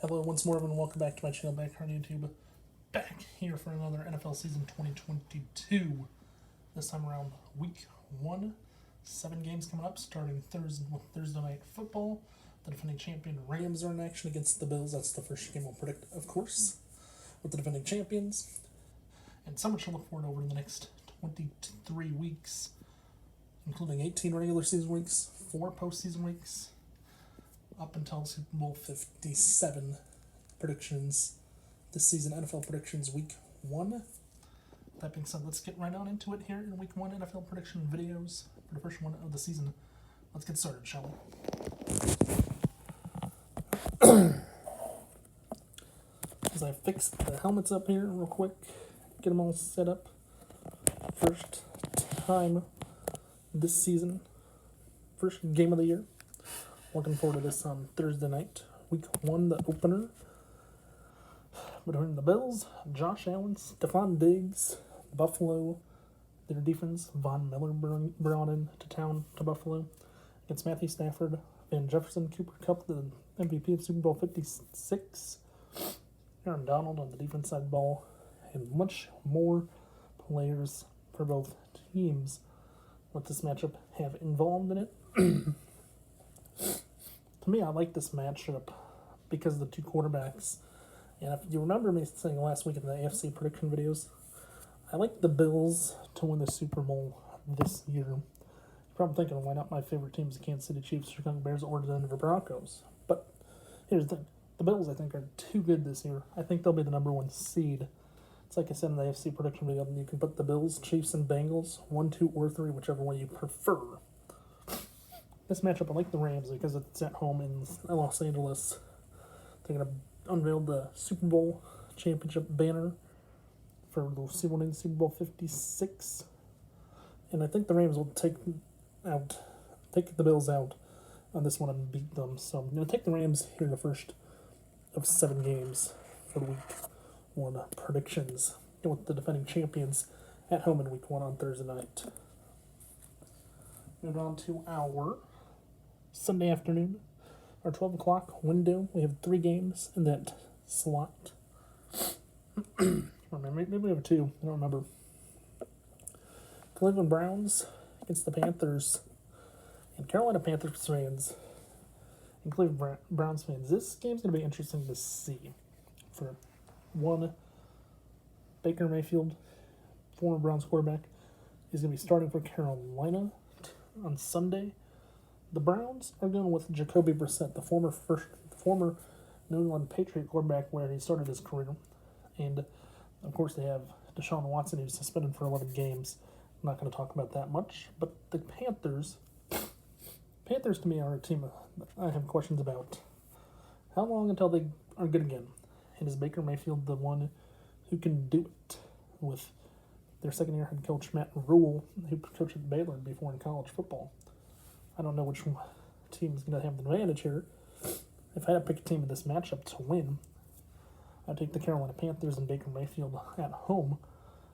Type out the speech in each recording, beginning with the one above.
Hello once more, everyone. Welcome back to my channel, back here on YouTube. Back here for another NFL season 2022. This time around week 1. 7 games coming up, starting Thursday night football. The defending champion Rams are in action against the Bills. That's the first game we'll predict, of course, with the defending champions. And so much to look forward over in the next 23 weeks, including 18 regular season weeks, 4 postseason weeks, up until Super Bowl 57 predictions this season, NFL predictions week 1. That being said, let's get right on into it here in week 1 NFL prediction videos for the first one of the season. Let's get started, shall we? As I fix the helmets up here real quick, get them all set up. First time this season, first game of the year. Looking forward to this on Thursday night, week 1, the opener. Between the Bills, Josh Allen, Stephon Diggs, Buffalo, their defense, Von Miller brought in to town to Buffalo. Against Matthew Stafford, Van Jefferson, Cooper Kupp, the MVP of Super Bowl 56, Aaron Donald on the defense side of the ball, and much more players for both teams. What this matchup have involved in it. To me, I like this matchup because of the two quarterbacks. And if you remember me saying last week in the AFC prediction videos, I like the Bills to win the Super Bowl this year. You're probably thinking, why not my favorite teams, the Kansas City Chiefs, Chicago Bears, or the Denver Broncos? But here's the thing. The Bills, I think, are too good this year. I think they'll be the number 1 seed. It's like I said in the AFC prediction video, you can put the Bills, Chiefs, and Bengals, 1, 2, or 3, whichever one you prefer. This matchup, I like the Rams because it's at home in Los Angeles. They're going to unveil the Super Bowl championship banner for the Super Bowl 56. And I think the Rams will take the Bills out on this one and beat them. So I'm going to take the Rams here in the first of 7 games for week 1 predictions with the defending champions at home in week 1 on Thursday night. Moving on to our Sunday afternoon, our 12 o'clock window. We have 3 games in that slot. Or maybe we have 2. I don't remember. Cleveland Browns against the Panthers. And Carolina Panthers fans and Cleveland Browns fans. This game's going to be interesting to see. For one, Baker Mayfield, former Browns quarterback, is going to be starting for Carolina on Sunday. The Browns are going with Jacoby Brissett, the former New England Patriot quarterback where he started his career. And, of course, they have Deshaun Watson, who's suspended for 11 games. I'm not going to talk about that much. But the Panthers to me are a team I have questions about. How long until they are good again? And is Baker Mayfield the one who can do it with their second-year head coach, Matt Rule, who coached at Baylor before in college football? I don't know which team is going to have the advantage here. If I had to pick a team in this matchup to win, I'd take the Carolina Panthers and Baker Mayfield at home.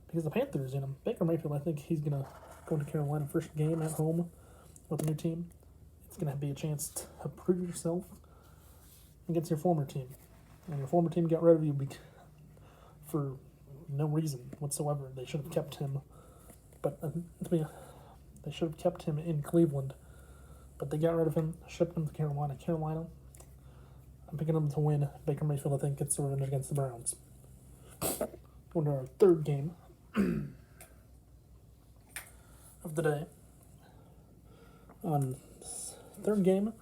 Because the Panthers, Baker Mayfield, I think he's going to go to Carolina first game at home with a new team. It's going to be a chance to prove yourself against your former team. And your former team got rid of you for no reason whatsoever. They should have kept him. But they should have kept him in Cleveland. But they got rid of him, shipped him to Carolina. I'm picking them to win. Baker Mayfield, I think, gets the revenge against the Browns. Going to our third game of the day. On third game,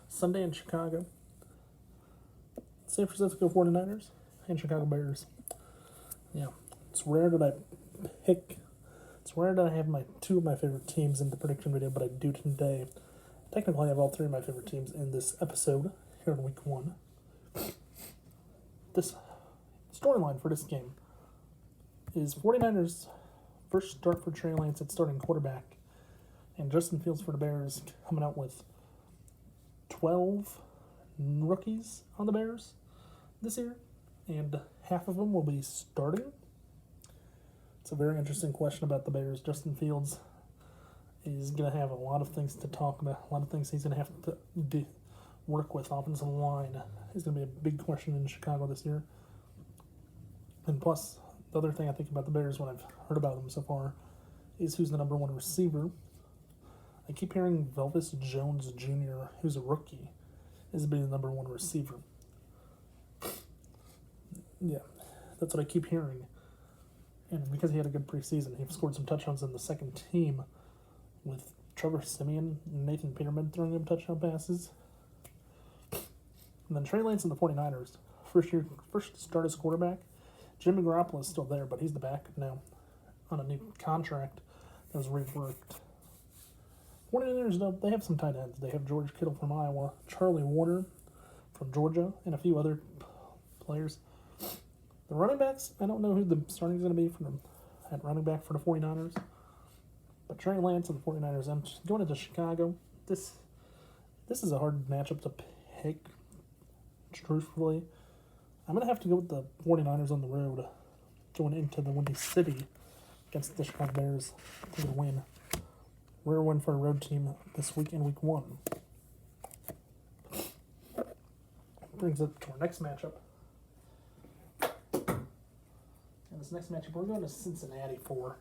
Sunday in Chicago. San Francisco 49ers and Chicago Bears. Yeah, it's rare that I have 2 of my favorite teams in the prediction video, but I do today. Technically, I have all 3 of my favorite teams in this episode here in week 1. This storyline for this game is 49ers first start for Trey Lance at starting quarterback, and Justin Fields for the Bears coming out with 12 rookies on the Bears this year, and half of them will be starting. It's a very interesting question about the Bears. Justin Fields is going to have a lot of things to talk about, a lot of things he's going to have to work with offensive line is going to be a big question in Chicago this year. And plus, the other thing I think about the Bears when I've heard about them so far is who's the number one receiver. I keep hearing Velvis Jones Jr., who's a rookie, is being the number one receiver. Yeah, that's what I keep hearing. And because he had a good preseason, he scored some touchdowns in the second team with Trevor Siemian and Nathan Peterman throwing him touchdown passes. And then Trey Lance and the 49ers, first start as quarterback. Jimmy Garoppolo is still there, but he's the backup now on a new contract that was reworked. 49ers, though, they have some tight ends. They have George Kittle from Iowa, Charlie Warner from Georgia, and a few other players. The running backs, I don't know who the starting is going to be for them at running back for the 49ers. But Trey Lance and the 49ers, I'm going into Chicago. This is a hard matchup to pick, truthfully. I'm going to have to go with the 49ers on the road, going into the Windy City against the Chicago Bears to the win. Rare win for a road team this week in week 1. Brings us to our next matchup. And this next matchup, we're going to Cincinnati for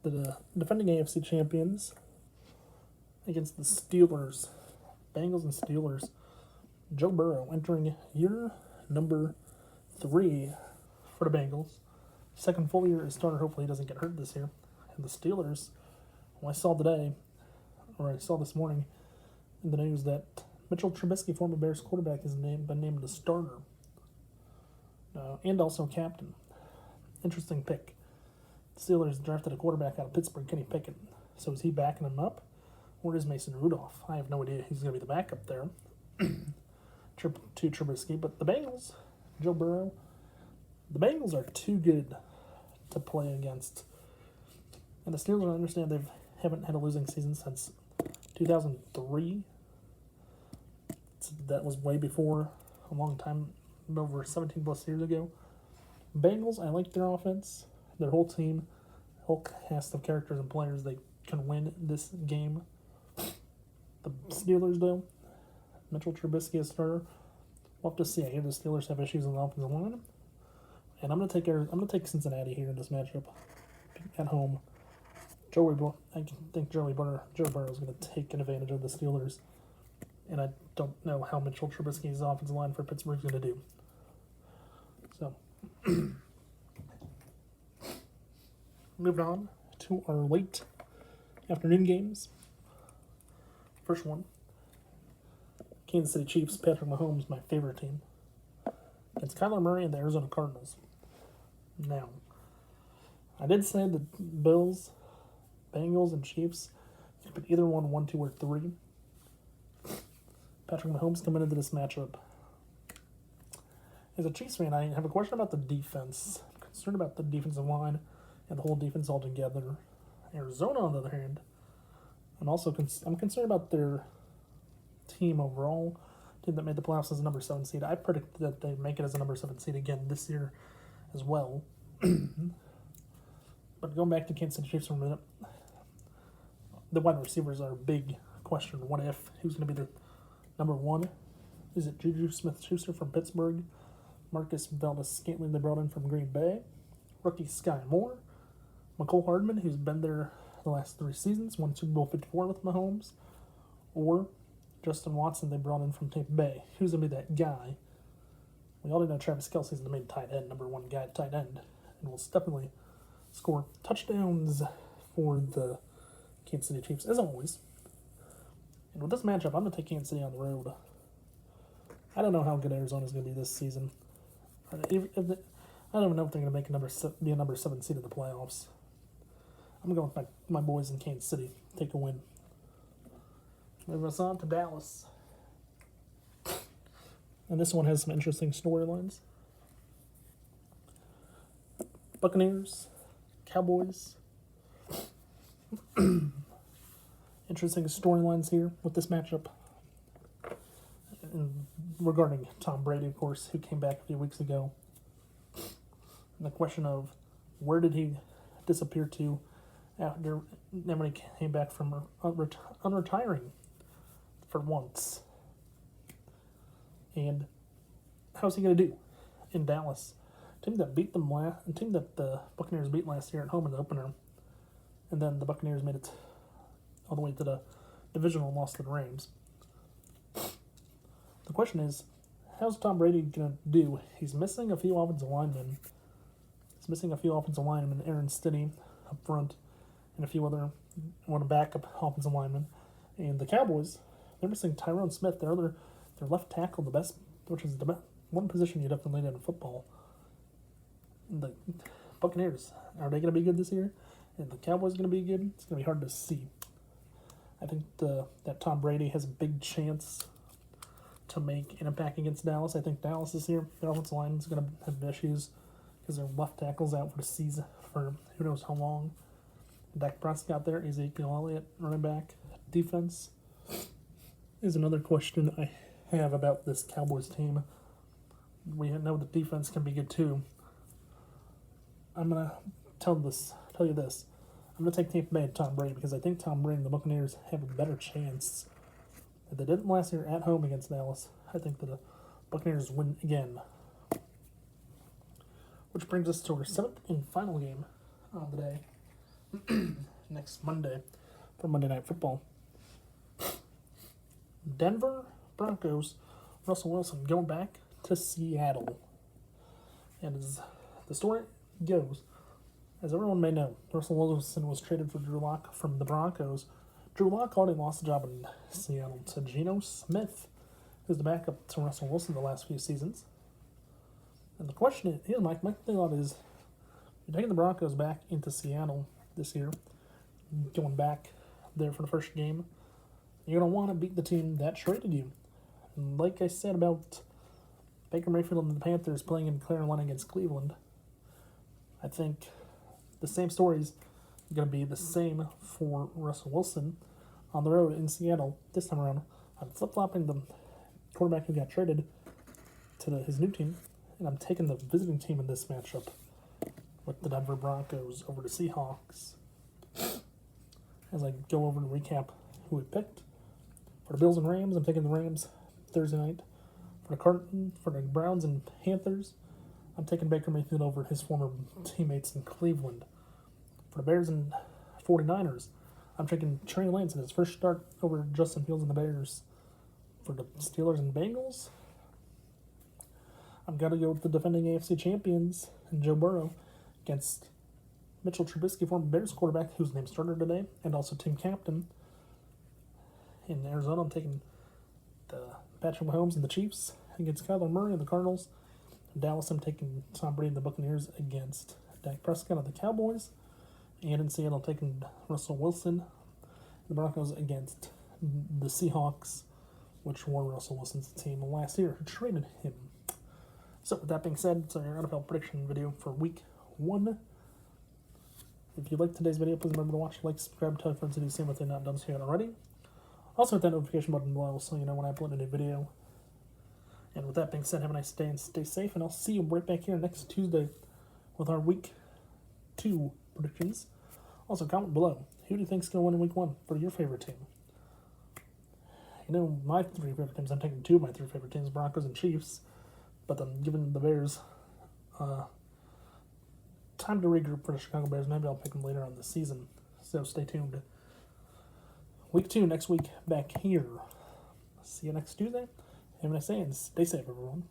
the defending AFC champions against the Steelers. Bengals and Steelers. Joe Burrow entering year number 3 for the Bengals. Second full year as starter. Hopefully he doesn't get hurt this year. And the Steelers, well, I saw this morning in the news that Mitchell Trubisky, former Bears quarterback, has been named the starter. And also captain. Interesting pick. The Steelers drafted a quarterback out of Pittsburgh, Kenny Pickett. So is he backing him up? Or is Mason Rudolph? I have no idea. He's going to be the backup there. To Trubisky. But the Bengals, Joe Burrow, the Bengals are too good to play against. And the Steelers, I understand, they haven't had a losing season since 2003. That was way before, a long time, over 17 plus years ago. Bengals, I like their offense, their whole team, whole cast of characters and players. They can win this game. The Steelers, though, Mitchell Trubisky is starter. We'll have to see. I hear the Steelers have issues on the offensive line, and I'm gonna take Cincinnati here in this matchup at home. I think Joe Burrow is going to take advantage of the Steelers, and I don't know how Mitchell Trubisky's offensive line for Pittsburgh is going to do. So, moving on to our late afternoon games. First one, Kansas City Chiefs, Patrick Mahomes, my favorite team, against Kyler Murray and the Arizona Cardinals. Now, I did say the Bills, Bengals, and Chiefs, you could put either 1, 2, or 3. Patrick Mahomes coming into this matchup. As a Chiefs fan, I have a question about the defense. I'm concerned about the defensive line and the whole defense altogether. Arizona, on the other hand, I'm concerned about their team overall. Team that made the playoffs as a number 7 seed. I predict that they make it as a number 7 seed again this year as well. But going back to Kansas City Chiefs for a minute, the wide receivers are a big question. What if? Who's going to be the number 1? Is it Juju Smith-Schuster from Pittsburgh? Marcus Valdez-Scantling they brought in from Green Bay? Rookie Sky Moore? McCole Hardman, who's been there the last 3 seasons, won Super Bowl 54 with Mahomes? Or Justin Watson they brought in from Tampa Bay? Who's going to be that guy? We all know Travis Kelce's the main tight end, number 1 guy at tight end, and will definitely score touchdowns for the Kansas City Chiefs, as always. And with this matchup, I'm going to take Kansas City on the road. I don't know how good Arizona's going to be this season. I don't even know if they're going to be a number 7 seed in the playoffs. I'm going with my boys in Kansas City. Take a win. Moving us on to Dallas. And this one has some interesting storylines. Buccaneers, Cowboys. Interesting storylines here with this matchup. And regarding Tom Brady, of course, who came back a few weeks ago. And the question of where did he disappear to after when he came back from unretiring? for once. And how's he going to do in Dallas? A team that the Buccaneers beat last year at home in the opener, and then the Buccaneers made it all the way to the divisional and lost to the Rams. The question is, how's Tom Brady going to do? He's missing a few offensive linemen. Aaron Stinney up front, and a few other backup offensive linemen. And the Cowboys, they're missing Tyrone Smith, their left tackle, which is the one position you definitely need in football. The Buccaneers, are they going to be good this year? And the Cowboys going to be good? It's going to be hard to see. I think that Tom Brady has a big chance to make an impact against Dallas. I think Dallas this year, their offensive line is going to have issues because their left tackle's out for the season for who knows how long. Dak Prescott there, Ezekiel Elliott, running back. Defense is another question I have about this Cowboys team. We know the defense can be good too. I'm going to tell you this. I'm going to take Tampa Bay and Tom Brady because I think Tom Brady and the Buccaneers have a better chance. If they didn't last year at home against Dallas, I think that the Buccaneers win again. Which brings us to our 7th and final game of the day. Next Monday for Monday Night Football. Denver Broncos, Russell Wilson going back to Seattle. And as the story goes, as everyone may know, Russell Wilson was traded for Drew Lock from the Broncos. Drew Lock already lost the job in Seattle to Geno Smith, who's the backup to Russell Wilson the last few seasons. And the question is, my thought is, you're taking the Broncos back into Seattle this year, going back there for the first game. You're going to want to beat the team that traded you. And like I said about Baker Mayfield and the Panthers playing in Carolina against Cleveland, I think the same story's going to be the same for Russell Wilson on the road in Seattle this time around. I'm flip-flopping the quarterback who got traded to his new team, and I'm taking the visiting team in this matchup with the Denver Broncos over the Seahawks. As I go over and recap who we picked. For the Bills and Rams, I'm taking the Rams Thursday night. For the Browns and Panthers, I'm taking Baker Mayfield over his former teammates in Cleveland. For the Bears and 49ers, I'm taking Trey Lance in his first start over Justin Fields and the Bears. For the Steelers and Bengals, I've got to go with the defending AFC champions and Joe Burrow against Mitchell Trubisky, former Bears quarterback, whose name started today, and also team captain. In Arizona, I'm taking the Patrick Mahomes and the Chiefs against Kyler Murray and the Cardinals. In Dallas, I'm taking Tom Brady and the Buccaneers against Dak Prescott and the Cowboys. And in Seattle, I'm taking Russell Wilson and the Broncos against the Seahawks, which won Russell Wilson's team last year, who traded him. So with that being said, it's our NFL prediction video for Week 1. If you liked today's video, please remember to watch, like, subscribe, tell your friends to do the same if they're not done so yet already. Also hit that notification button below so you know when I upload a new video. And with that being said, have a nice day and stay safe, and I'll see you right back here next Tuesday with our Week 2 predictions. Also, comment below, who do you think's going to win in Week 1 for your favorite team? You know, my 3 favorite teams, I'm taking 2 of my 3 favorite teams, Broncos and Chiefs, but I'm giving the Bears time to regroup for the Chicago Bears. Maybe I'll pick them later on this season, so stay tuned. Week 2 next week back here. See you next Tuesday. Have a nice day and stay safe, everyone.